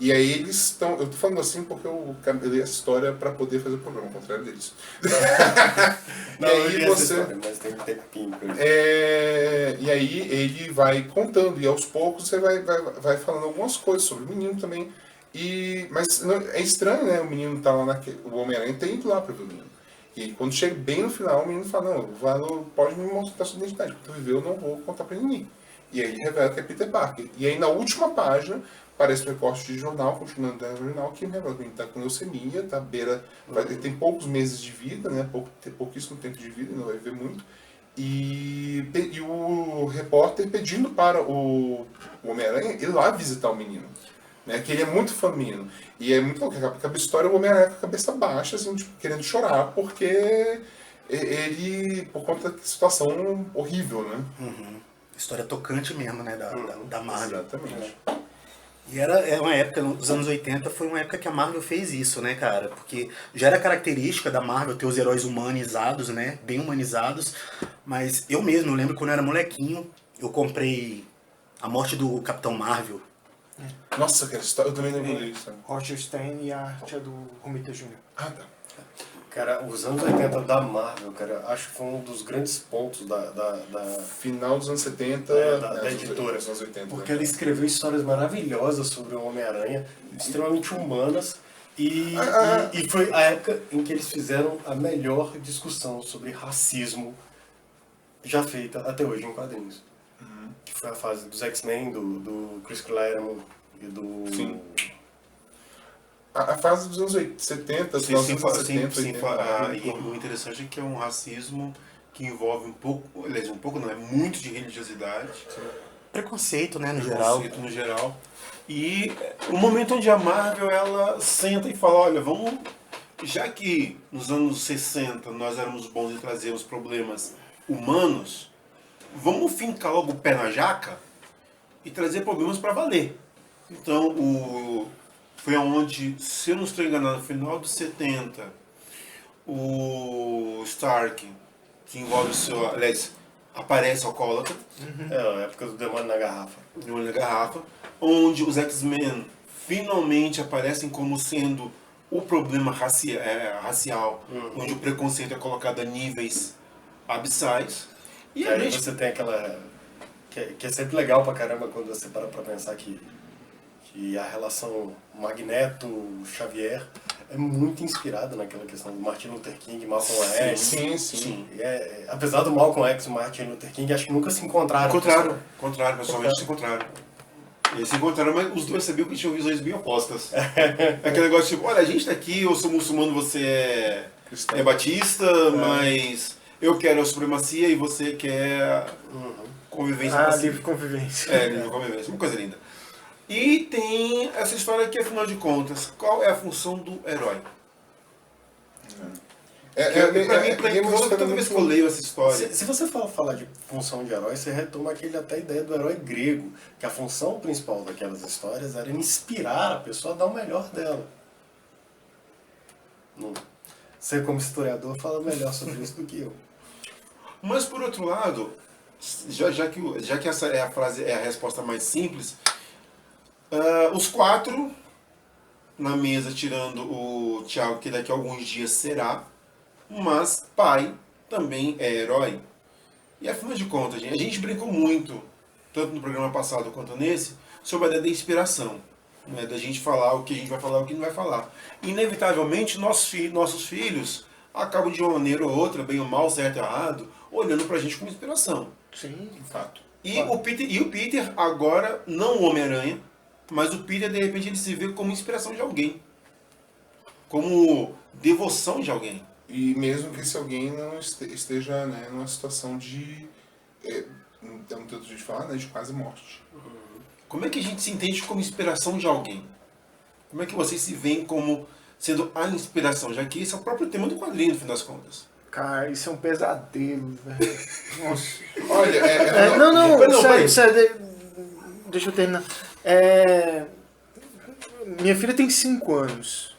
[SPEAKER 2] E aí eles estão, eu tô falando assim porque eu li essa história para poder fazer o programa, ao contrário deles.
[SPEAKER 1] Não,
[SPEAKER 2] e aí você...
[SPEAKER 1] história, mas tem tempinho pra isso.
[SPEAKER 2] E aí ele vai contando, e aos poucos você vai falando algumas coisas sobre o menino também. Mas é estranho, né, o menino tá lá o Homem-Aranha tem ido lá para ver o menino. E quando chega bem no final, o menino fala, não, pode me mostrar sua identidade, porque tu viveu, eu não vou contar pra ninguém. E aí ele revela que é Peter Parker. E aí na última página, aparece um recorte de jornal, continuando dentro do jornal, que revela que ele tá com leucemia, tá à beira, ele tem poucos meses de vida, né, tem pouquíssimo tempo de vida, não vai viver muito. E o repórter pedindo para o Homem-Aranha ir lá visitar o menino. Né, que ele é muito fã do menino. E é muito louco, acaba a história, o Homem-Aranha com a cabeça baixa, assim, tipo, querendo chorar, porque ele, por conta da situação horrível, né?
[SPEAKER 5] História tocante mesmo, né, da Marvel.
[SPEAKER 2] Exatamente.
[SPEAKER 5] E era uma época, nos anos 80, foi uma época que a Marvel fez isso, né, cara? Porque já era característica da Marvel ter os heróis humanizados, né? Bem humanizados. Mas eu mesmo, eu lembro quando eu era molequinho, eu comprei A Morte do Capitão Marvel.
[SPEAKER 2] Nossa, cara, eu também lembro disso.
[SPEAKER 4] Roger Stern e a arte é do Romita Jr.
[SPEAKER 2] Ah, tá.
[SPEAKER 1] Cara, os anos 80 da Marvel, cara, acho que foi um dos grandes pontos da
[SPEAKER 2] Final dos anos 70,
[SPEAKER 1] da editora.
[SPEAKER 2] Dos anos 80.
[SPEAKER 1] Porque ela escreveu histórias maravilhosas sobre o Homem-Aranha, extremamente humanas, e foi a época em que eles fizeram a melhor discussão sobre racismo já feita até hoje em quadrinhos. Que foi a fase dos X-Men, do Chris Claremont e do...
[SPEAKER 2] Sim. A fase dos anos 70,
[SPEAKER 3] Sim,
[SPEAKER 2] 80.
[SPEAKER 3] E o interessante é que é um racismo que envolve um pouco não, é muito de religiosidade.
[SPEAKER 5] Preconceito, né, no geral.
[SPEAKER 3] Preconceito no geral. E o momento onde a Marvel, ela senta e fala, olha, vamos... Já que nos anos 60 nós éramos bons em trazer os problemas humanos, vamos fincar logo o pé na jaca e trazer problemas para valer. Então, foi onde, se eu não estou enganado, no final dos 70, o Stark, que envolve o seu... Aliás, aparece alcoólatra.
[SPEAKER 1] É a época do Demônio na Garrafa.
[SPEAKER 3] Demônio na Garrafa. Onde os X-Men finalmente aparecem como sendo o problema racial, onde o preconceito é colocado a níveis abissais.
[SPEAKER 1] E aí você tem aquela... Que é sempre legal pra caramba quando você para pra pensar que a relação Magneto-Xavier é muito inspirada naquela questão do Martin Luther King e Malcolm X.
[SPEAKER 2] Sim.
[SPEAKER 1] Apesar do Malcolm X e o Martin Luther King, acho que nunca se encontraram.
[SPEAKER 3] Contrário, pessoalmente se encontraram. Eles se encontraram, mas os dois sabiam que tinham visões bem opostas. Aquele negócio tipo, olha, a gente tá aqui, eu sou muçulmano, você é batista, mas eu quero a supremacia e você quer convivência pacífica.
[SPEAKER 4] Livre convivência.
[SPEAKER 3] Livre convivência, uma coisa linda. E tem essa história aqui, afinal de contas, qual é a função do herói? Toda vez que eu leio essa história...
[SPEAKER 1] Se você for falar de função de herói, você retoma até a ideia do herói grego, que a função principal daquelas histórias era inspirar a pessoa a dar o melhor dela. Você, como historiador, fala melhor sobre isso do que eu.
[SPEAKER 3] Mas, por outro lado, já que essa é a resposta mais simples, os quatro na mesa, tirando o Thiago, que daqui a alguns dias será, mas pai também é herói. E afinal de contas, a gente brincou muito, tanto no programa passado quanto nesse, sobre a ideia da inspiração. Né, da gente falar o que a gente vai falar, o que não vai falar. Inevitavelmente, nossos filhos acabam de uma maneira ou outra, bem ou mal, certo ou errado, olhando pra gente como inspiração.
[SPEAKER 4] Sim,
[SPEAKER 2] De fato.
[SPEAKER 3] E o Peter agora, não o Homem-Aranha, mas o Peter, de repente, ele se vê como inspiração de alguém. Como devoção de alguém.
[SPEAKER 2] E mesmo que esse alguém não esteja, né, numa situação de, não tanto de falar, né, de quase morte.
[SPEAKER 3] Como é que a gente se entende como inspiração de alguém? Como é que vocês se veem como sendo a inspiração? Já que esse é o próprio tema do quadrinho, no fim das contas.
[SPEAKER 4] Cara, isso é um pesadelo, velho. Nossa.
[SPEAKER 2] Olha,
[SPEAKER 4] Não, sério, deixa eu terminar. Minha filha tem 5 anos.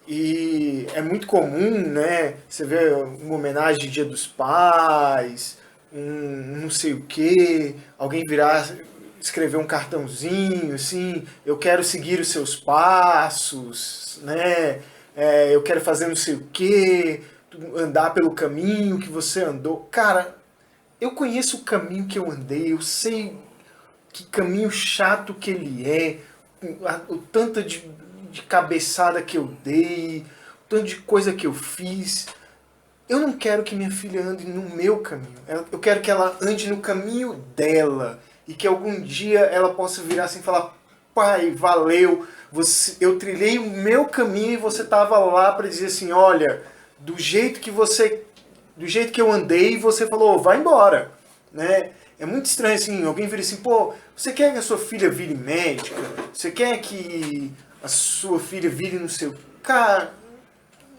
[SPEAKER 4] E é muito comum, né? Você vê uma homenagem de Dia dos Pais, um não sei o quê, alguém virar, escrever um cartãozinho, assim, eu quero seguir os seus passos, né? Eu quero fazer não sei o quê, andar pelo caminho que você andou. Cara, eu conheço o caminho que eu andei, eu sei que caminho chato que ele é, o tanto de cabeçada que eu dei, o tanto de coisa que eu fiz. Eu não quero que minha filha ande no meu caminho. Eu quero que ela ande no caminho dela. E que algum dia ela possa virar assim e falar: pai, valeu, eu trilhei o meu caminho e você estava lá para dizer assim: olha, do jeito que eu andei, você falou, vai embora. Né? É muito estranho assim, alguém vira assim: pô, você quer que a sua filha vire médica? Você quer que a sua filha vire no seu... Cara,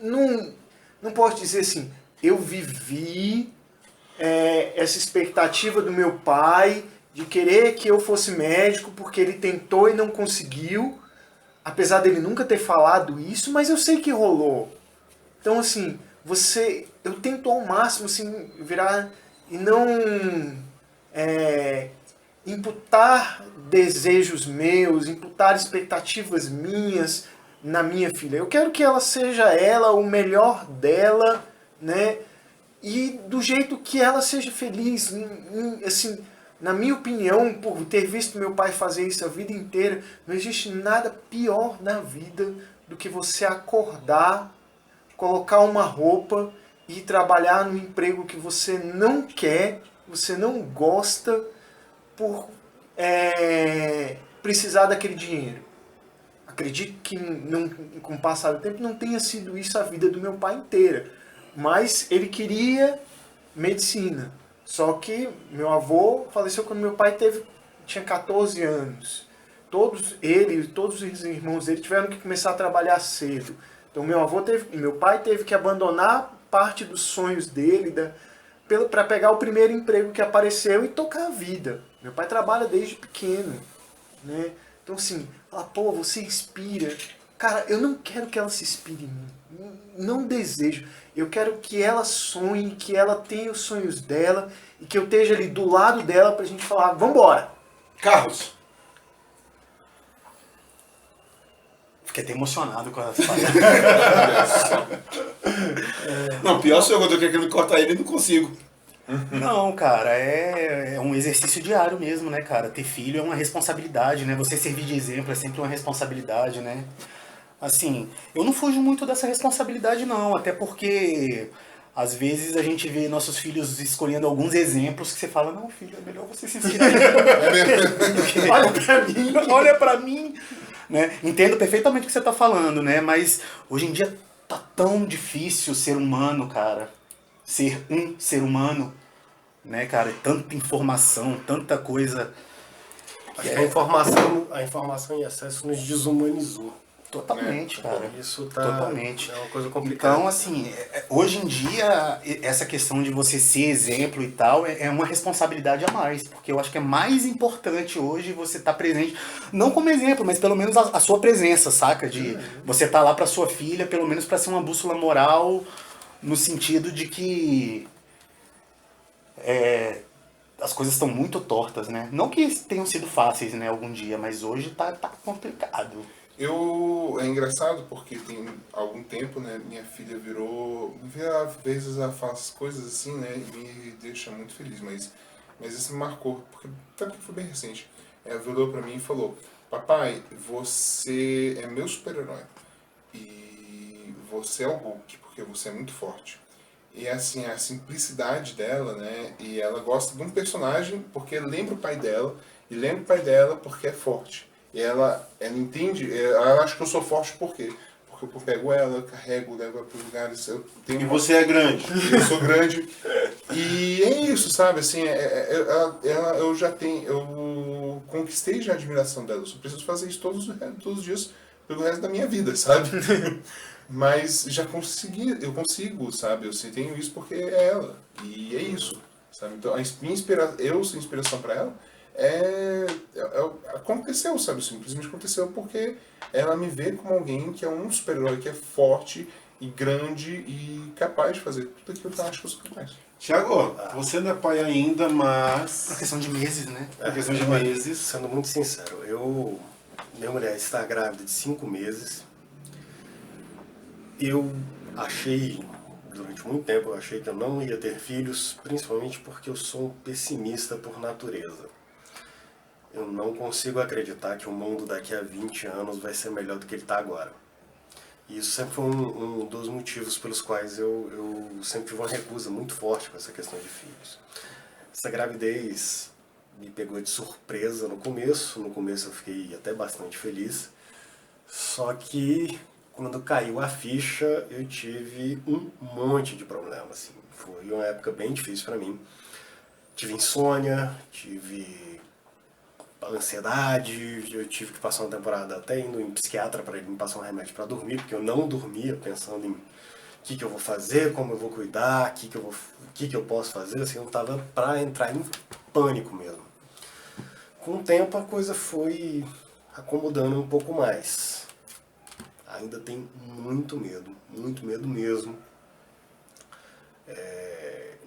[SPEAKER 4] não posso dizer assim, eu vivi essa expectativa do meu pai de querer que eu fosse médico porque ele tentou e não conseguiu, apesar dele nunca ter falado isso, mas eu sei que rolou. Então, assim, eu tento ao máximo assim, virar e não imputar desejos meus, imputar expectativas minhas na minha filha. Eu quero que ela seja o melhor dela, né? E do jeito que ela seja feliz. Assim, na minha opinião, por ter visto meu pai fazer isso a vida inteira, não existe nada pior na vida do que você acordar, colocar uma roupa e trabalhar no emprego que você não quer, você não gosta, por precisar daquele dinheiro. Acredito que com o passar do tempo não tenha sido isso a vida do meu pai inteira. Mas ele queria medicina. Só que meu avô faleceu quando meu pai tinha 14 anos. Todos os irmãos dele tiveram que começar a trabalhar cedo. Então meu pai teve que abandonar parte dos sonhos dele para pegar o primeiro emprego que apareceu e tocar a vida. Meu pai trabalha desde pequeno, né? Então assim, pô, você inspira. Cara, eu não quero que ela se inspire em mim. Não desejo. Eu quero que ela sonhe, que ela tenha os sonhos dela e que eu esteja ali do lado dela pra gente falar, vambora.
[SPEAKER 3] Carlos.
[SPEAKER 5] Fiquei até emocionado com essa palavra.
[SPEAKER 3] Não, pior sou eu, quando eu quero cortar ele, eu não consigo.
[SPEAKER 5] Não, cara, é um exercício diário mesmo, né, cara? Ter filho é uma responsabilidade, né? Você servir de exemplo é sempre uma responsabilidade, né? Assim, eu não fujo muito dessa responsabilidade, não, até porque às vezes a gente vê nossos filhos escolhendo alguns exemplos que você fala, não, filho, é melhor você se inspirar.
[SPEAKER 4] Olha pra mim.
[SPEAKER 5] Olha pra mim. Né? Entendo perfeitamente o que você tá falando, né? Mas hoje em dia tá tão difícil ser humano, cara. Ser um ser humano, né, cara? Tanta informação, tanta coisa.
[SPEAKER 1] A informação em excesso nos desumanizou.
[SPEAKER 5] Totalmente, cara.
[SPEAKER 1] Isso
[SPEAKER 5] Totalmente.
[SPEAKER 1] É uma coisa complicada.
[SPEAKER 5] Então, assim, hoje em dia, essa questão de você ser exemplo e tal, é uma responsabilidade a mais. Porque eu acho que é mais importante hoje você estar presente, não como exemplo, mas pelo menos a sua presença, saca? De você estar lá pra sua filha, pelo menos pra ser uma bússola moral, no sentido de que as coisas estão muito tortas, né? Não que tenham sido fáceis, né, algum dia, mas hoje tá complicado.
[SPEAKER 2] É engraçado porque tem algum tempo, né, minha filha às vezes ela faz coisas assim, né, e me deixa muito feliz, mas isso me marcou, porque também foi bem recente. Ela virou pra mim e falou: papai, você é meu super-herói e você é o Hulk, porque você é muito forte. E assim, a simplicidade dela, né, e ela gosta de um personagem porque lembra o pai dela, e lembra o pai dela porque é forte. E ela entende, ela acha que eu sou forte por quê? Porque eu pego ela, carrego, levo ela para os lugares.
[SPEAKER 3] E você é grande.
[SPEAKER 2] Eu sou grande. E é isso, sabe? Assim, eu conquistei já a admiração dela. Eu só preciso fazer isso todos os dias pelo resto da minha vida, sabe? Mas eu consigo, sabe? Eu tenho isso porque é ela. E é isso, sabe? Então, eu sou inspiração para ela. Aconteceu, sabe? Simplesmente aconteceu porque ela me vê como alguém que é um super-herói, que é forte e grande e capaz de fazer tudo aquilo que eu acho que eu sou capaz.
[SPEAKER 3] Tiago, você não é pai ainda, mas...
[SPEAKER 5] Uma questão de meses, né?
[SPEAKER 3] Uma questão de meses.
[SPEAKER 1] Sendo muito sincero, minha mulher está grávida de 5 meses. Eu achei, durante muito tempo, que eu não ia ter filhos, principalmente porque eu sou um pessimista por natureza. Eu não consigo acreditar que o mundo daqui a 20 anos vai ser melhor do que ele está agora. E isso sempre foi um dos motivos pelos quais eu sempre tive uma recusa muito forte com essa questão de filhos. Essa gravidez me pegou de surpresa no começo. No começo eu fiquei até bastante feliz. Só que quando caiu a ficha, eu tive um monte de problemas. Assim. Foi uma época bem difícil para mim. Tive insônia, tive ansiedade, eu tive que passar uma temporada até indo em psiquiatra para ele me passar um remédio para dormir, porque eu não dormia pensando em o que eu vou fazer, como eu vou cuidar, o que eu posso fazer, assim, eu estava para entrar em pânico mesmo. Com o tempo a coisa foi acomodando um pouco mais. Ainda tenho muito medo mesmo.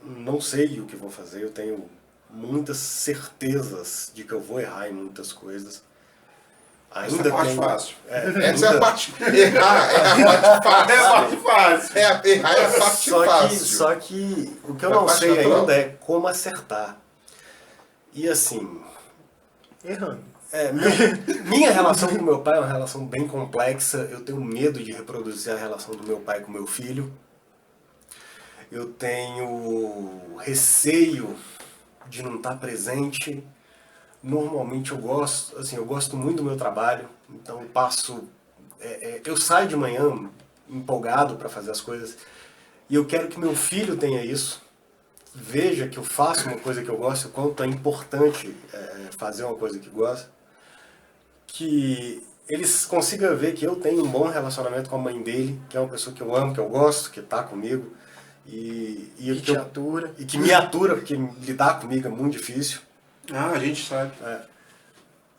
[SPEAKER 1] Não sei o que vou fazer, eu tenho muitas certezas de que eu vou errar em muitas coisas.
[SPEAKER 3] Ainda essa é a parte fácil.
[SPEAKER 2] Essa é a parte... Errar é a parte fácil.
[SPEAKER 3] É a parte fácil.
[SPEAKER 2] Errar é a parte fácil.
[SPEAKER 1] Só que o que eu não sei ainda é como acertar. E assim...
[SPEAKER 4] Errando.
[SPEAKER 1] Minha relação com meu pai é uma relação bem complexa. Eu tenho medo de reproduzir a relação do meu pai com meu filho. Eu tenho receio de não estar presente. Normalmente eu gosto muito do meu trabalho, então eu saio de manhã empolgado para fazer as coisas e eu quero que meu filho tenha isso, veja que eu faço uma coisa que eu gosto, o quanto é importante fazer uma coisa que gosta, que eles consigam ver que eu tenho um bom relacionamento com a mãe dele, que é uma pessoa que eu amo, que eu gosto, que está comigo, e
[SPEAKER 4] te atura.
[SPEAKER 1] E que me atura, porque lidar comigo é muito difícil.
[SPEAKER 3] A gente sabe.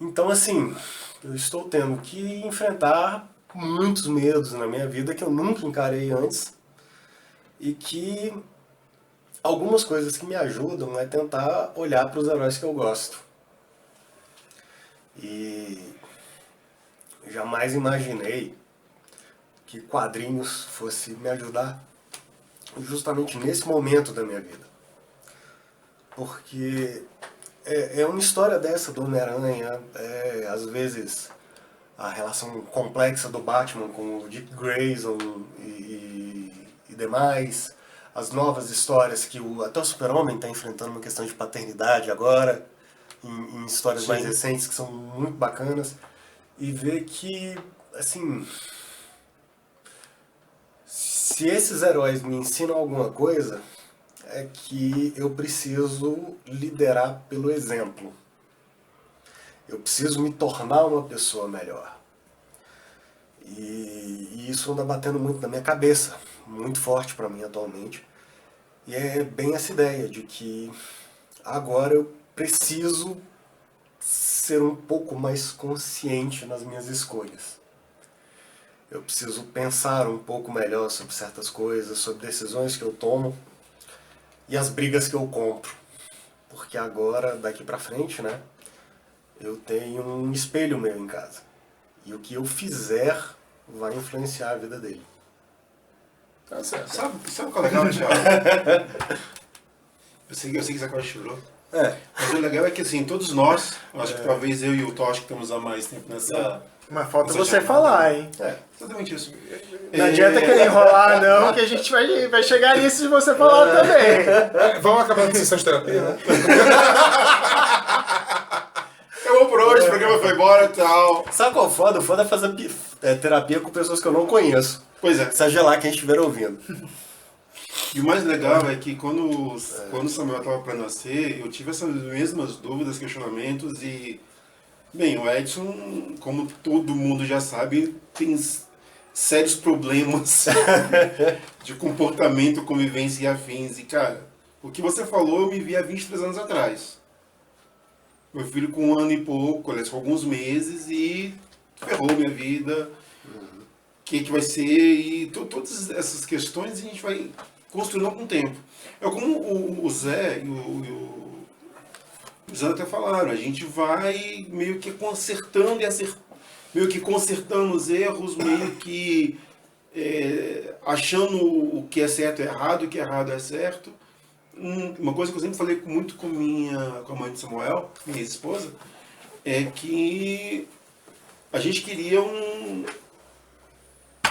[SPEAKER 1] Então, assim, eu estou tendo que enfrentar muitos medos na minha vida que eu nunca encarei antes. E que algumas coisas que me ajudam é tentar olhar para os heróis que eu gosto. E jamais imaginei que quadrinhos fosse me ajudar justamente nesse momento da minha vida. Porque é uma história dessa do Homem-Aranha, às vezes a relação complexa do Batman com o Dick Grayson e demais, as novas histórias que até o Super-Homem está enfrentando uma questão de paternidade agora, em histórias mais recentes que são muito bacanas, e ver que, assim, se esses heróis me ensinam alguma coisa, é que eu preciso liderar pelo exemplo. Eu preciso me tornar uma pessoa melhor. E isso anda batendo muito na minha cabeça, muito forte para mim atualmente. E é bem essa ideia de que agora eu preciso ser um pouco mais consciente nas minhas escolhas. Eu preciso pensar um pouco melhor sobre certas coisas, sobre decisões que eu tomo e as brigas que eu compro. Porque agora, daqui pra frente, né, eu tenho um espelho meu em casa. E o que eu fizer vai influenciar a vida dele.
[SPEAKER 2] Tá certo.
[SPEAKER 3] Sabe qual é legal, Thiago? Eu sei que você quase chorou. Mas o legal é que, assim, todos nós, acho que talvez eu e o Tosh que estamos há mais tempo nessa...
[SPEAKER 4] Mas falta
[SPEAKER 3] Essa
[SPEAKER 4] você
[SPEAKER 3] jornada.
[SPEAKER 4] falar, hein?
[SPEAKER 3] Exatamente isso.
[SPEAKER 4] Não adianta querer enrolar, não, que a gente vai chegar nisso se você falar também.
[SPEAKER 2] Vamos acabar com a sessão de terapia, né?
[SPEAKER 3] Acabou por hoje, o programa foi embora e tal.
[SPEAKER 1] Sabe qual é o foda? O foda é fazer terapia com pessoas que eu não conheço.
[SPEAKER 3] Pois é.
[SPEAKER 1] Seja lá quem estiver ouvindo.
[SPEAKER 3] E o mais legal é que quando o Samuel estava para nascer, eu tive essas mesmas dúvidas, questionamentos e... Bem, o Edson, como todo mundo já sabe, tem sérios problemas de comportamento, convivência e afins. E, cara, o que você falou eu me vi há 23 anos atrás. Meu filho com 1 ano e pouco, aliás, com alguns meses, e ferrou minha vida. O que vai ser? E todas essas questões a gente vai construindo com o tempo. É como o Zé e o Zé até falaram, a gente vai meio que consertando e meio que consertando os erros, meio que achando o que é certo é errado, o que é errado é certo. Uma coisa que eu sempre falei muito com a mãe de Samuel, minha esposa, é que a gente queria um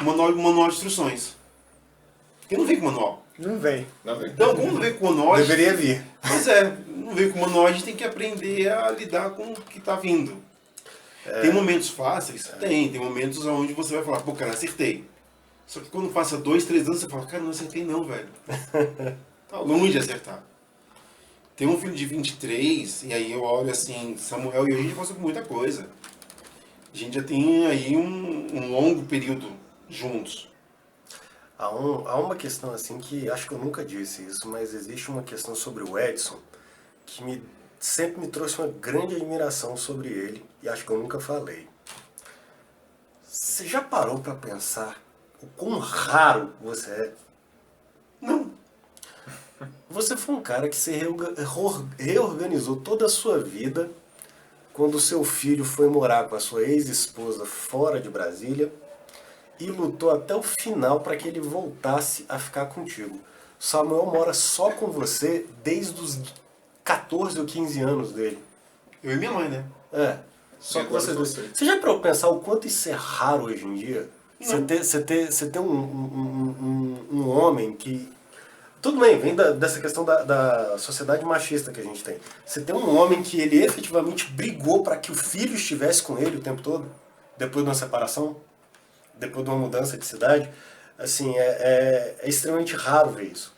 [SPEAKER 3] manual de instruções. Porque não vem com manual.
[SPEAKER 4] Não vem.
[SPEAKER 3] Então, como não vem com manual...
[SPEAKER 1] Deveria vir.
[SPEAKER 3] Pois é, não vem com manual, a gente tem que aprender a lidar com o que está vindo. Tem momentos fáceis? Tem momentos onde você vai falar, pô, cara, acertei. Só que quando passa 2, 3 anos, você fala, cara, não acertei não, velho. Tá longe de acertar. Tem um filho de 23, e aí eu olho assim, Samuel e eu, a gente passou por muita coisa. A gente já tem aí um longo período juntos.
[SPEAKER 1] Há uma questão assim que, acho que eu nunca disse isso, mas existe uma questão sobre o Edson que sempre me trouxe uma grande admiração sobre ele, e acho que eu nunca falei. Você já parou para pensar o quão raro você é?
[SPEAKER 3] Não.
[SPEAKER 1] Você foi um cara que se reorganizou toda a sua vida quando o seu filho foi morar com a sua ex-esposa fora de Brasília e lutou até o final para que ele voltasse a ficar contigo. Samuel mora só com você desde os 14 ou 15 anos dele.
[SPEAKER 3] Eu e minha mãe, né?
[SPEAKER 1] Só com vocês dois. Você já parou pra pensar o quanto isso é raro hoje em dia? Você ter um homem que... Tudo bem, vem dessa questão da sociedade machista que a gente tem. Você tem um homem que ele efetivamente brigou para que o filho estivesse com ele o tempo todo, depois de uma separação, depois de uma mudança de cidade. Assim, é extremamente raro ver isso.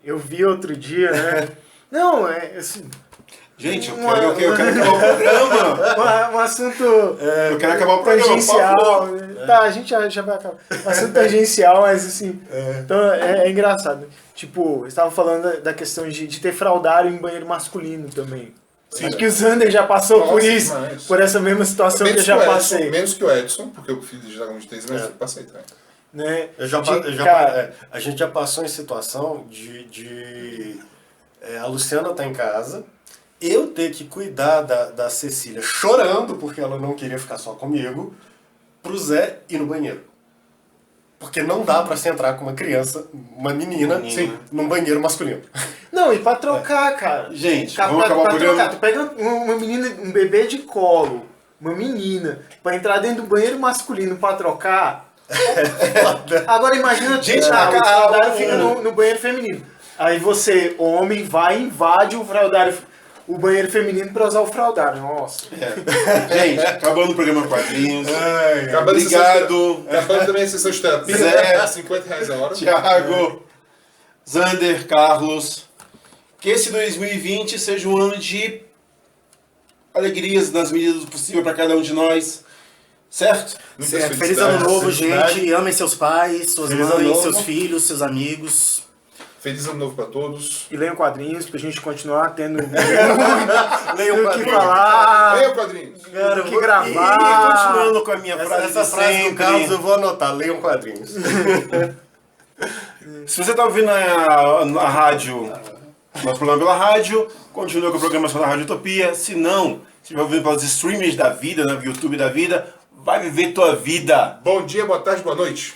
[SPEAKER 4] Eu vi outro dia, né? Não, assim...
[SPEAKER 3] Gente, eu quero acabar o programa.
[SPEAKER 4] Um assunto
[SPEAKER 3] eu quero acabar o programa,
[SPEAKER 4] tangencial. Tá, a gente já vai acabar. Um assunto tangencial, mas assim... Então é engraçado. Tipo, eu estava falando da questão de ter fraudário em banheiro masculino também.
[SPEAKER 2] Sim,
[SPEAKER 4] acho que o Zander já passou por isso,
[SPEAKER 2] demais.
[SPEAKER 4] por essa mesma situação que eu já passei.
[SPEAKER 2] Menos que o Edson, porque eu fiz já com 23 meses, eu passei também.
[SPEAKER 4] Né?
[SPEAKER 1] A gente já passou em situação a Luciana tá em casa, eu ter que cuidar da Cecília chorando porque ela não queria ficar só comigo, pro Zé ir no banheiro. Porque não dá pra você entrar com uma criança, uma menina, num banheiro masculino.
[SPEAKER 4] Não, e pra trocar, cara.
[SPEAKER 3] Gente, vamos acabar o programa.
[SPEAKER 4] Trocar. Tu pega uma menina, um bebê de colo, uma menina, pra entrar dentro do banheiro masculino pra trocar. Agora imagina,
[SPEAKER 3] Gente,
[SPEAKER 4] o fraudário fica no banheiro feminino. Aí você, homem, vai e invade o banheiro feminino pra usar o fraudário. Nossa.
[SPEAKER 3] Gente, acabando o programa Quadrinhos.
[SPEAKER 2] Obrigado.
[SPEAKER 3] Obrigado.
[SPEAKER 2] Acabando também a sessão de terapia.
[SPEAKER 3] Zé.
[SPEAKER 2] R$50 a hora.
[SPEAKER 3] Thiago, Zander, Carlos. Que esse 2020 seja um ano de alegrias nas medidas do possível para cada um de nós. Certo?
[SPEAKER 5] Certo. Feliz ano novo, gente. Amem seus pais, suas mães, seus filhos, seus amigos.
[SPEAKER 2] Feliz ano novo pra todos.
[SPEAKER 4] E leiam quadrinhos pra gente continuar tendo o que falar.
[SPEAKER 2] Leiam quadrinhos.
[SPEAKER 4] O que gravar.
[SPEAKER 3] E continuando com a minha frase
[SPEAKER 1] Essa frase do Carlos eu vou anotar, leiam quadrinhos.
[SPEAKER 3] Se você está ouvindo a rádio, nosso programa pela rádio, continua com a programação da Rádio Utopia. Se não, estiver ouvindo pelos streamers da vida, no YouTube da vida, vai viver tua vida.
[SPEAKER 2] Bom dia, boa tarde, boa noite.